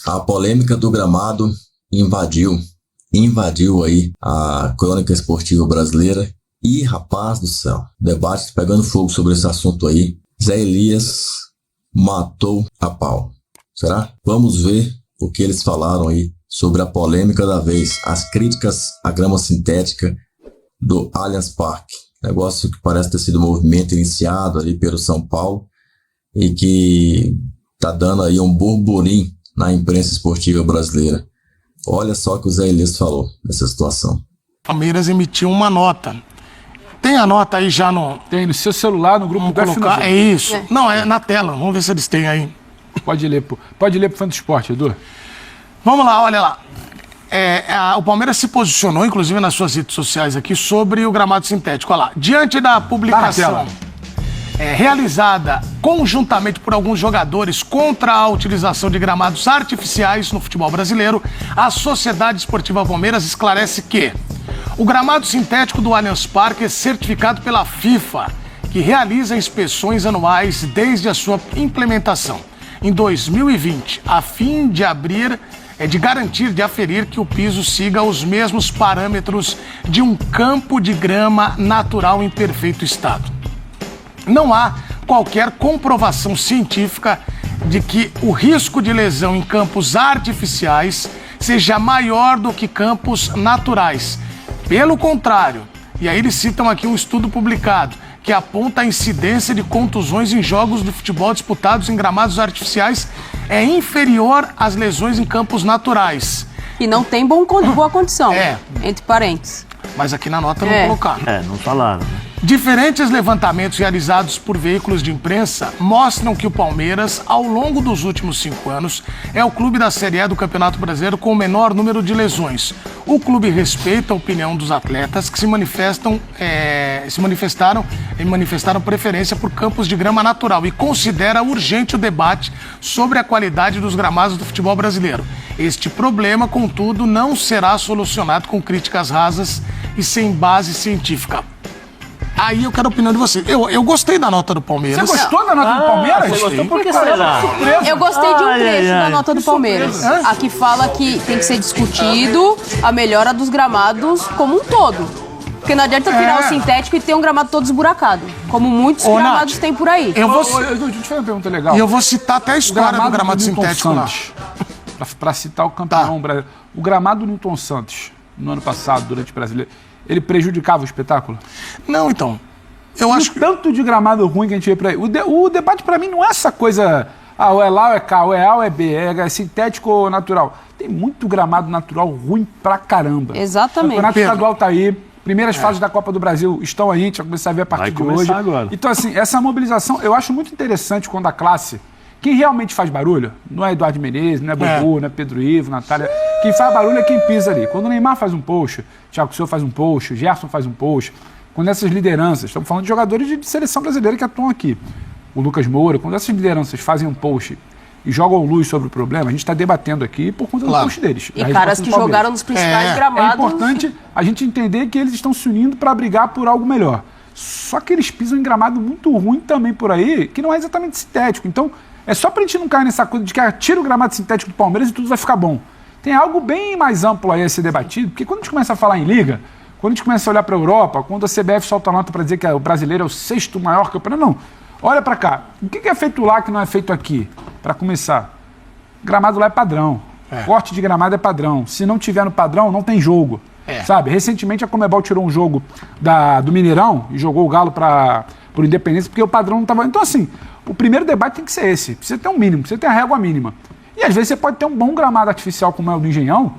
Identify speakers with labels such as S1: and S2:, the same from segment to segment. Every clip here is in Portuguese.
S1: A polêmica do gramado invadiu aí a crônica esportiva brasileira. E, rapaz do céu, debate pegando fogo sobre esse assunto aí. Zé Elias matou a pau. Será? Vamos ver o que eles falaram aí sobre a polêmica da vez. As críticas à grama sintética do Allianz Parque. Negócio que parece ter sido um movimento iniciado ali pelo São Paulo e que tá dando aí um burburinho na imprensa esportiva brasileira. Olha só o que o Zé Elias falou nessa situação.
S2: Palmeiras emitiu uma nota. Tem a nota aí já no...
S3: Tem no seu celular, no grupo do
S2: colocar. É isso. Não, é na tela. Vamos ver se eles têm aí.
S3: Pode ler pro fã do esporte, Edu.
S2: Vamos lá, olha lá. O Palmeiras se posicionou, inclusive nas suas redes sociais aqui, sobre o gramado sintético. Olha lá. Diante da publicação realizada conjuntamente por alguns jogadores contra a utilização de gramados artificiais no futebol brasileiro, a Sociedade Esportiva Palmeiras esclarece que o gramado sintético do Allianz Parque é certificado pela FIFA, que realiza inspeções anuais desde a sua implementação em 2020, a fim de aferir que o piso siga os mesmos parâmetros de um campo de grama natural em perfeito estado. Não há qualquer comprovação científica de que o risco de lesão em campos artificiais seja maior do que campos naturais. Pelo contrário, e aí eles citam aqui um estudo publicado que aponta a incidência de contusões em jogos de futebol disputados em gramados artificiais é inferior às lesões em campos naturais.
S4: E não tem boa condição, entre parênteses.
S2: Mas aqui na nota não colocaram.
S5: Não falaram, né?
S2: Diferentes levantamentos realizados por veículos de imprensa mostram que o Palmeiras, ao longo dos últimos 5 anos, é o clube da Série A do Campeonato Brasileiro com o menor número de lesões. O clube respeita a opinião dos atletas que manifestaram preferência por campos de grama natural e considera urgente o debate sobre a qualidade dos gramados do futebol brasileiro. Este problema, contudo, não será solucionado com críticas rasas e sem base científica. Aí eu quero a opinião de você. Eu gostei da nota do Palmeiras.
S3: Você gostou da nota do Palmeiras?
S5: Você gostou por que será?
S4: Eu gostei de um trecho da nota do Palmeiras. Aqui fala que tem que ser discutido a melhora dos gramados como um todo. Porque não adianta tirar o sintético e ter um gramado todo esburacado. Como muitos gramados
S2: Nath,
S4: tem por aí.
S3: Deixa eu te fazer uma pergunta legal.
S2: E eu vou citar até a história do gramado sintético lá.
S3: Para citar o campeão brasileiro. O gramado do Newton Santos, no ano passado, durante o Brasileiro, ele prejudicava o espetáculo?
S2: Não, então. Eu acho que...
S3: tanto de gramado ruim que a gente vê por aí. O debate, para mim, não é essa coisa... ou é lá ou é cá, ou é A ou é B, é sintético ou natural. Tem muito gramado natural ruim pra caramba.
S4: Exatamente.
S3: O campeonato estadual tá aí. Primeiras fases da Copa do Brasil estão aí, a gente vai começar a ver a partir de hoje.
S5: Agora.
S3: Então, assim, essa mobilização, eu acho muito interessante quando a classe... Quem realmente faz barulho, não é Eduardo Menezes, não é Bubu, não é Pedro Ivo, Natália. Quem faz barulho é quem pisa ali. Quando o Neymar faz um post, Thiago Silva faz um post, Gerson faz um post, quando essas lideranças, estamos falando de jogadores de seleção brasileira que atuam aqui, o Lucas Moura, quando essas lideranças fazem um post e jogam luz sobre o problema, a gente está debatendo aqui por conta do post deles.
S4: E caras que jogaram nos principais gramados.
S3: É importante a gente entender que eles estão se unindo para brigar por algo melhor. Só que eles pisam em gramado muito ruim também por aí, que não é exatamente sintético. Então, é só pra gente não cair nessa coisa de que tira o gramado sintético do Palmeiras e tudo vai ficar bom. Tem algo bem mais amplo aí a ser debatido, porque quando a gente começa a falar em liga, quando a gente começa a olhar pra Europa, quando a CBF solta a nota pra dizer que o brasileiro é o 6º maior campeonato, não. Olha pra cá. O que é feito lá que não é feito aqui? Pra começar, gramado lá é padrão. Corte de gramado é padrão. Se não tiver no padrão, não tem jogo. Sabe? Recentemente a Conmebol tirou um jogo do Mineirão e jogou o Galo pro Independência, porque o padrão não estava... Então, assim, o primeiro debate tem que ser esse. Precisa ter um mínimo, precisa ter a régua mínima. E às vezes você pode ter um bom gramado artificial como é o do Engenhão,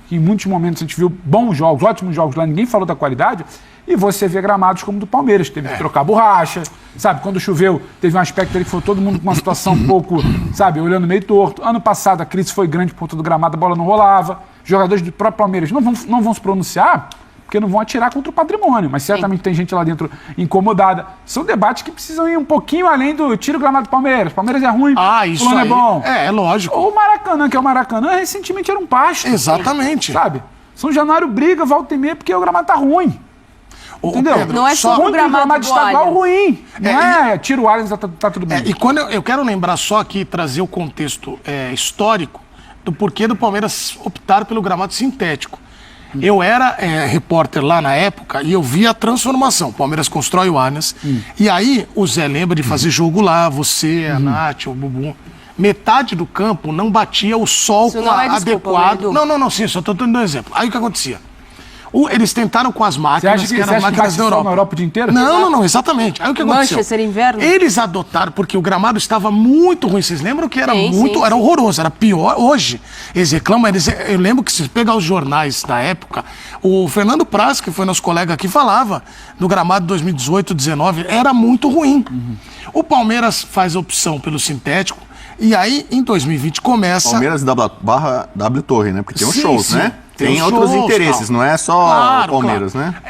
S3: que em muitos momentos a gente viu bons jogos, ótimos jogos lá, ninguém falou da qualidade, e você vê gramados como o do Palmeiras, teve que trocar borracha, sabe? Quando choveu, teve um aspecto ali que foi todo mundo com uma situação um pouco, sabe, olhando meio torto. Ano passado a crise foi grande por conta do gramado, a bola não rolava. Jogadores do próprio Palmeiras não vão se pronunciar, porque não vão atirar contra o patrimônio, mas certamente tem gente lá dentro incomodada. São debates que precisam ir um pouquinho além do tira o gramado do Palmeiras. Palmeiras é ruim,
S2: isso
S3: é bom.
S2: É lógico.
S3: O Maracanã, que é o Maracanã, recentemente era um pasto.
S2: Exatamente.
S3: Sabe? São Januário briga, volta e meia, porque o gramado tá ruim. Entendeu?
S4: Pedro, não é só o gramado
S3: estadual ruim. Tira o Allianz, tá tudo bem.
S2: E quando eu quero lembrar só aqui, trazer o contexto histórico, do porquê do Palmeiras optar pelo gramado sintético. Eu era repórter lá na época e eu vi a transformação. O Palmeiras constrói o Allianz. E aí o Zé lembra de fazer jogo lá, você, a Nath, o Bubu. Metade do campo não batia o sol
S4: Isso não é desculpa,
S2: adequado.
S4: Edu.
S2: Não, sim, só estou dando um exemplo. Aí o que acontecia? Eles tentaram com as máquinas,
S3: Você
S2: que
S3: acha
S2: eram
S3: que
S2: máquinas da
S3: bate sol
S2: Europa.
S3: na Europa o dia inteiro?
S2: Não, exatamente. Aí o que aconteceu?
S4: Manchester, inverno?
S2: Eles adotaram, porque o gramado estava muito ruim. Vocês lembram que era
S4: Sim,
S2: era
S4: sim.
S2: horroroso, era pior. Hoje, eles reclamam, eu lembro que se pegar os jornais da época, o Fernando Praz, que foi nosso colega aqui, falava do gramado 2018, 2019, era muito ruim. O Palmeiras faz a opção pelo sintético, e aí, em 2020, começa...
S6: Palmeiras barra W Torre, né? Porque tem os
S2: Sim,
S6: shows,
S2: sim.
S6: né?
S2: Tem
S6: Tem
S2: os
S6: outros
S2: shows,
S6: interesses,
S2: tal.
S6: não é só o Palmeiras,
S2: claro.
S6: né?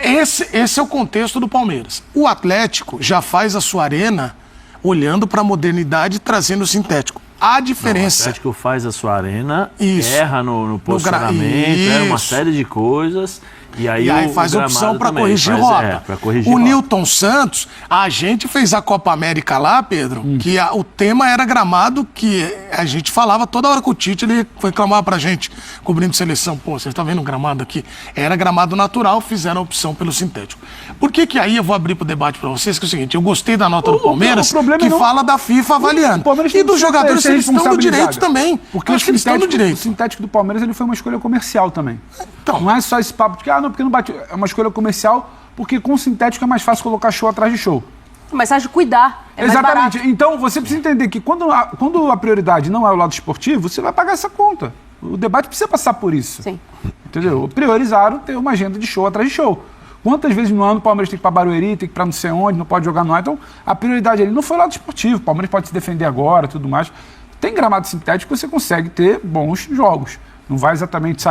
S2: Esse é o contexto do Palmeiras. O Atlético já faz a sua arena olhando para a modernidade e trazendo o sintético. A
S5: O
S2: diferença...
S5: Atlético faz a sua arena,
S2: Isso.
S5: erra no posicionamento, erra uma
S2: Isso.
S5: série de coisas. E aí,
S2: E aí
S5: o
S2: faz a opção
S5: gramado
S2: para
S5: também
S2: corrigir
S5: faz,
S2: rota.
S5: pra corrigir
S2: O
S5: rota.
S2: Newton Santos, a gente fez a Copa América lá, Pedro, que o tema era gramado, que a gente falava toda hora com o Tite, ele reclamava pra gente, cobrindo seleção. Pô, vocês estão vendo o gramado aqui? Era gramado natural, fizeram a opção pelo sintético. Por que aí eu vou abrir pro debate pra vocês, que é o seguinte, eu gostei da nota do Palmeiras,
S3: o problema
S2: que
S3: não-
S2: fala da FIFA avaliando.
S3: O Palmeiras
S2: E
S3: tem
S2: dos
S3: que
S2: jogadores,
S3: ser
S2: eles estão no
S3: responsabilizado.
S2: direito também.
S3: Porque
S2: Acho que eles estão no
S3: o
S2: direito.
S3: sintético do Palmeiras ele foi uma escolha comercial também.
S2: Então.
S3: Não é só esse papo de que, porque não bate. É uma escolha comercial, porque com sintético é mais fácil colocar show atrás de show.
S4: Mas acha de cuidar. É mais
S3: Exatamente.
S4: barato.
S3: Então você precisa entender que quando a prioridade não é o lado esportivo, você vai pagar essa conta. O debate precisa passar por isso.
S4: Sim.
S3: Entendeu? Priorizaram ter uma agenda de show atrás de show. Quantas vezes no ano o Palmeiras tem que ir para Barueri, tem que ir para não sei onde, não pode jogar no ar. Então, a prioridade ali não foi o lado esportivo. O Palmeiras pode se defender agora, tudo mais. Tem gramado sintético que você consegue ter bons jogos. Não vai exatamente,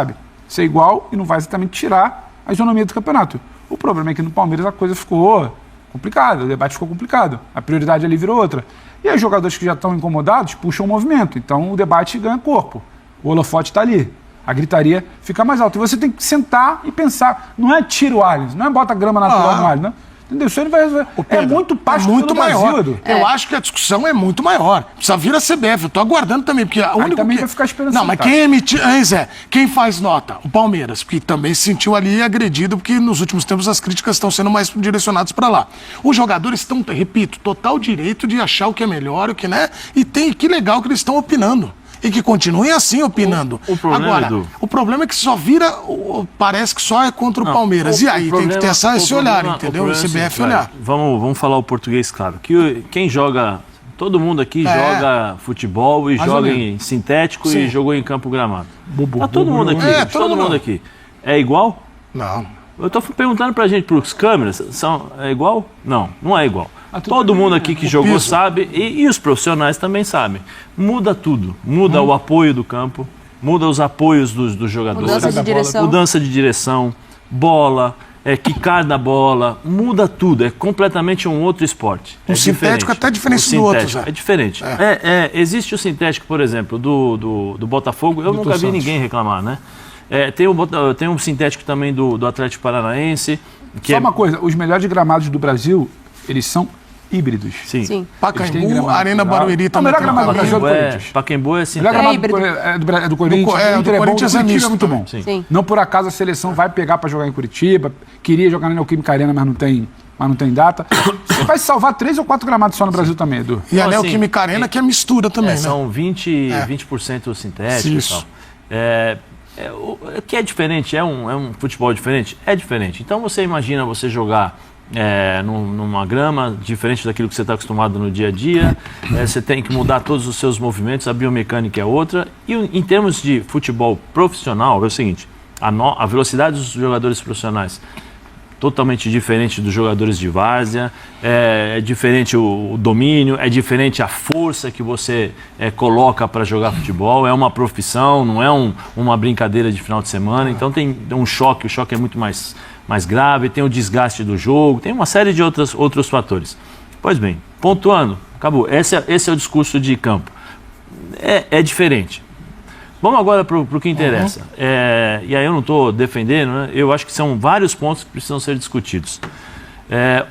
S3: ser igual e não vai exatamente tirar a isonomia do campeonato. O problema é que no Palmeiras a coisa ficou complicada, o debate ficou complicado. A prioridade ali virou outra. E aí, jogadores que já estão incomodados puxam o movimento. Então, o debate ganha corpo. O holofote está ali. A gritaria fica mais alta. E você tem que sentar e pensar. Não é tira o Allianz, não é bota grama natural no Allianz, não. Entendeu? Isso aí vai resolver.
S2: Pedro,
S3: muito pasto
S2: muito
S3: pelo
S2: maior.
S3: Brasil, Edu.
S2: Eu acho que a discussão é muito maior. Precisa vir a CBF. Eu tô aguardando também, porque a única
S3: também
S2: que...
S3: vai ficar esperançoso,
S2: Não, mas
S3: tá?
S2: quem emite... Zé, quem faz nota? O Palmeiras, que também se sentiu ali agredido, porque nos últimos tempos as críticas estão sendo mais direcionadas para lá. Os jogadores estão, repito, total direito de achar o que é melhor, o que, né? E que legal que eles estão opinando. E que continuem assim opinando.
S5: O problema,
S2: agora,
S5: Edu,
S2: o problema é que só vira... Parece que só é contra o Palmeiras. E aí tem que ter esse olhar, entendeu? O CBF olhar.
S5: Vamos falar o português claro. Que quem joga... Todo mundo aqui joga futebol e joga em sintético e jogou em campo gramado. Tá todo mundo aqui. Todo mundo aqui. É igual?
S2: Não.
S5: Eu tô perguntando pra gente, pros câmeras, é igual? Não é igual. Todo mundo aqui que jogou
S2: piso.
S5: sabe, e os profissionais também sabem. Muda tudo. Muda o apoio do campo, muda os apoios dos jogadores.
S4: Mudança de direção.
S5: Mudança de direção, bola, quicar da bola, muda tudo. É completamente um outro esporte.
S2: O sintético é até diferente do outro, Zé.
S5: É diferente. Existe o sintético, por exemplo, do Botafogo. Eu nunca vi ninguém reclamar, né? Tem um sintético também do Atlético Paranaense. Que
S3: Só uma coisa, os melhores gramados do Brasil, eles são híbridos.
S5: Sim.
S3: Eles têm
S2: Pacaembu,
S3: gramado
S2: Arena
S3: natural.
S2: Barueri
S3: O
S2: também.
S3: melhor gramado do Brasil é do Corinthians.
S5: Pacaembu é
S3: O melhor
S5: sintético.
S3: gramado
S4: híbrido.
S3: é do Corinthians.
S2: do
S3: Inter
S2: Corinthians é
S3: Curitiba
S2: misto
S3: muito bom.
S5: Sim.
S4: Sim.
S3: Não por acaso a seleção vai pegar para jogar em Curitiba, queria jogar na Neoquímica Arena, mas não tem data. Você vai salvar 3 ou 4 gramados só no Brasil também, Edu.
S2: E a
S5: Então,
S2: Neoquímica Arena, que é mistura também, né?
S5: São 20% sintético e
S2: Isso.
S5: tal. O que é diferente? É um futebol diferente? É diferente. Então você imagina você jogar numa grama diferente daquilo que você está acostumado no dia a dia. Você tem que mudar todos os seus movimentos, a biomecânica é outra. E em termos de futebol profissional, é o seguinte, a velocidade dos jogadores profissionais totalmente diferente dos jogadores de várzea, é diferente o domínio, é diferente a força que você coloca para jogar futebol, é uma profissão, não é uma brincadeira de final de semana, então tem um choque, o choque é muito mais grave, tem o desgaste do jogo, tem uma série de outros fatores. Pois bem, pontuando, acabou, esse é o discurso de campo, é diferente. Vamos agora para o que interessa. E aí eu não estou defendendo, né? Eu acho que são vários pontos que precisam ser discutidos.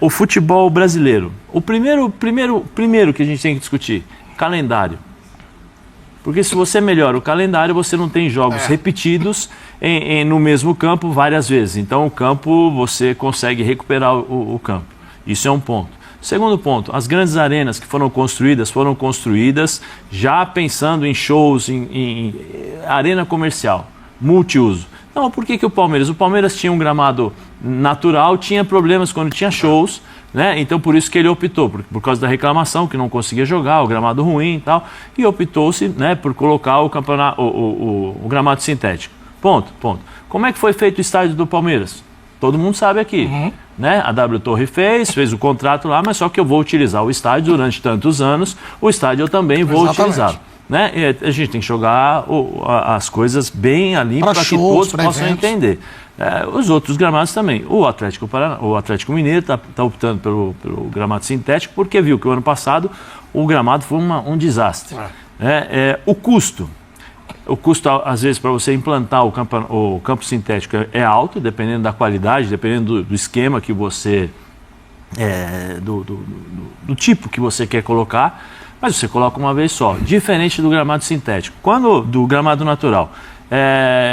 S5: O futebol brasileiro. O primeiro que a gente tem que discutir, calendário. Porque se você melhora o calendário, você não tem jogos repetidos no mesmo campo várias vezes. Então o campo, você consegue recuperar o campo. Isso é um ponto. Segundo ponto, as grandes arenas que foram construídas já pensando em shows, em arena comercial, multiuso. Então, por que o Palmeiras? O Palmeiras tinha um gramado natural, tinha problemas quando tinha shows, né? Então, por isso que ele optou, por causa da reclamação, que não conseguia jogar, o gramado ruim e tal, e optou-se, né, por colocar o gramado sintético. Ponto. Como é que foi feito o estádio do Palmeiras? Todo mundo sabe aqui, né? A W Torre fez o contrato lá, mas só que eu vou utilizar o estádio durante tantos anos, o estádio eu também vou utilizá-lo. Né? E a gente tem que jogar as coisas bem ali para que todos possam entender. Os outros gramados também. O Atlético Mineiro está optando pelo gramado sintético porque viu que o ano passado o gramado foi um desastre. O custo, às vezes, para você implantar o campo sintético é alto, dependendo da qualidade, dependendo do esquema que você... do tipo que você quer colocar, mas você coloca uma vez só, diferente do gramado sintético. Do gramado natural,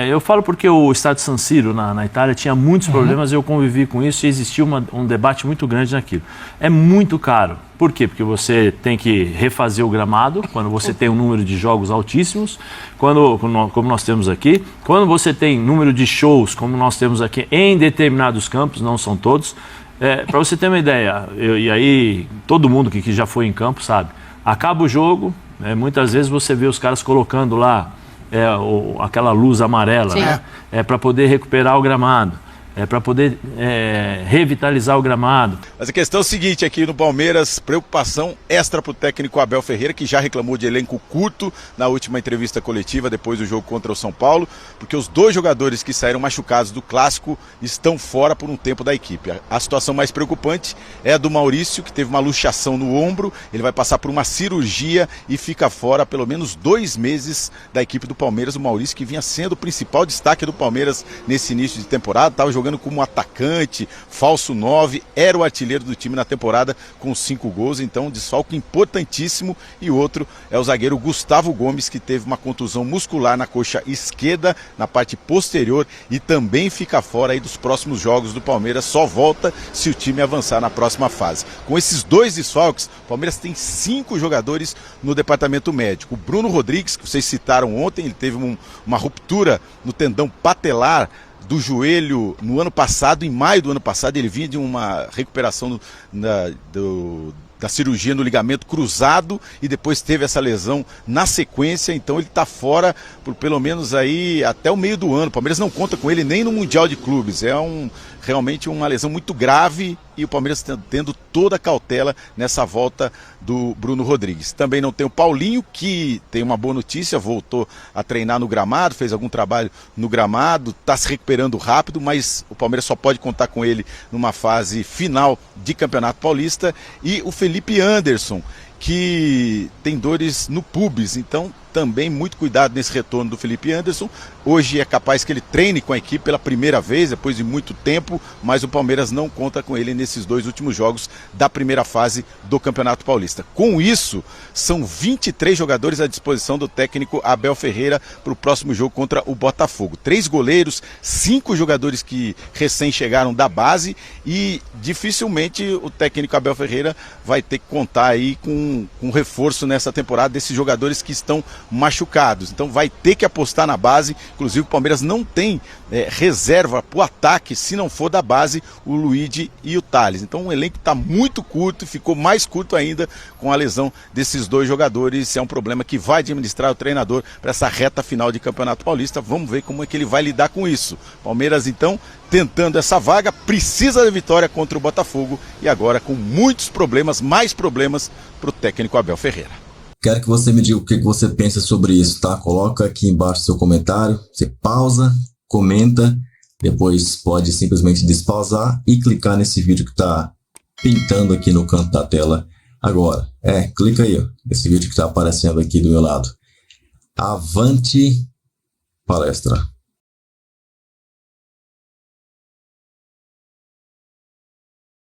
S5: eu falo porque o estádio San Siro, na Itália, tinha muitos problemas, eu convivi com isso e existia um debate muito grande naquilo. É muito caro. Por quê? Porque você tem que refazer o gramado, quando você tem um número de jogos altíssimos, como nós temos aqui, quando você tem número de shows, como nós temos aqui, em determinados campos, não são todos. Para você ter uma ideia, e aí todo mundo que já foi em campo sabe, acaba o jogo, muitas vezes você vê os caras colocando lá aquela luz amarela, né? Para poder recuperar o gramado, para poder revitalizar o gramado.
S7: Mas a questão é o seguinte, aqui no Palmeiras, preocupação extra para o técnico Abel Ferreira, que já reclamou de elenco curto na última entrevista coletiva depois do jogo contra o São Paulo, porque os 2 jogadores que saíram machucados do Clássico estão fora por um tempo da equipe. A situação mais preocupante é a do Maurício, que teve uma luxação no ombro, ele vai passar por uma cirurgia e fica fora pelo menos 2 meses da equipe do Palmeiras. O Maurício, que vinha sendo o principal destaque do Palmeiras nesse início de temporada, estava jogando como atacante, falso 9, era o artilheiro do time na temporada com 5 gols, então um desfalque importantíssimo. E outro é o zagueiro Gustavo Gomes, que teve uma contusão muscular na coxa esquerda, na parte posterior, e também fica fora aí dos próximos jogos do Palmeiras, só volta se o time avançar na próxima fase. Com esses 2 desfalques, o Palmeiras tem 5 jogadores no departamento médico. O Bruno Rodrigues, que vocês citaram ontem, ele teve uma ruptura no tendão patelar do joelho no ano passado, em maio do ano passado. Ele vinha de uma recuperação da cirurgia no ligamento cruzado e depois teve essa lesão na sequência, então ele está fora por pelo menos aí até o meio do ano. O Palmeiras não conta com ele nem no Mundial de Clubes, realmente uma lesão muito grave, e o Palmeiras tendo toda a cautela nessa volta do Bruno Rodrigues. Também não tem o Paulinho, que tem uma boa notícia, voltou a treinar no gramado, fez algum trabalho no gramado, está se recuperando rápido, mas o Palmeiras só pode contar com ele numa fase final de Campeonato Paulista. E o Felipe Anderson, que tem dores no pubis, então também muito cuidado nesse retorno do Felipe Anderson. Hoje é capaz que ele treine com a equipe pela primeira vez, depois de muito tempo, mas o Palmeiras não conta com ele nesses 2 últimos jogos da primeira fase do Campeonato Paulista. Com isso, são 23 jogadores à disposição do técnico Abel Ferreira para o próximo jogo contra o Botafogo. 3 goleiros, 5 jogadores que recém chegaram da base, e dificilmente o técnico Abel Ferreira vai ter que contar aí com um reforço nessa temporada desses jogadores que estão machucados. Então vai ter que apostar na base. Inclusive o Palmeiras não tem reserva para o ataque se não for da base o Luigi e o Thales. Então o elenco está muito curto e ficou mais curto ainda com a lesão desses 2 jogadores. É um problema que vai administrar o treinador para essa reta final de Campeonato Paulista. Vamos ver como é que ele vai lidar com isso. Palmeiras então tentando essa vaga, precisa da vitória contra o Botafogo e agora com muitos problemas, mais problemas para o técnico Abel Ferreira.
S1: Quero que você me diga o que você pensa sobre isso, tá? Coloca aqui embaixo seu comentário, você pausa, comenta, depois pode simplesmente despausar e clicar nesse vídeo que está pintando aqui no canto da tela agora. Clica aí, ó, esse vídeo que está aparecendo aqui do meu lado. Avante palestra!